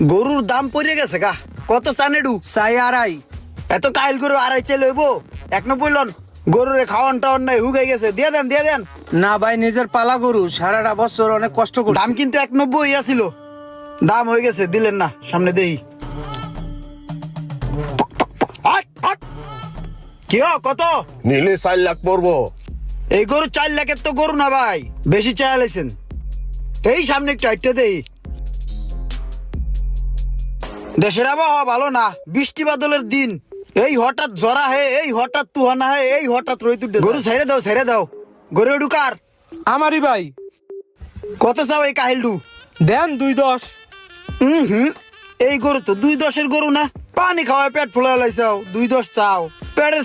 গরুর দাম পড়ে গেছে গা, কত চানেডু? চাই আড়াই। এত কাইল গরু আড়াই চাই লইব? 190 গরুরে খাওয়ান টাওয়ান নাই, হুগাই গেছে, দিয়ে দেন দিয়ে দেন। না ভাই, নিজের পালা গরু, সারাটা বছর অনেক কষ্ট করছি। দাম কিন্তু 190 আছিল, দাম হয়ে গেছে, দিলেন না, সামনে দেই। কি কত নিলে 4 লাখ পড়বো। এই গরু? 4 লাখের তো গরু না ভাই, বেশি চাইলেছেন। এই সামনে একটু হাইটে দেই। দেশের আবহাওয়া ভালো না, বৃষ্টি বাদলের দিন, এই হঠাৎ জরা হে, এই হঠাৎ তুহানা হে, এই হঠাৎ রইত। গরু ছেড়ে দাও ছেড়ে দাও। গরু ঢুকার আমারই ভাই। কত চাও এই কাহিলডু? দেন 2.10। এই গরু তো 2.10 গরু না, পানি খাওয়ায় পেট ফুলে লাইছাও, 2.10 চাও? পেটের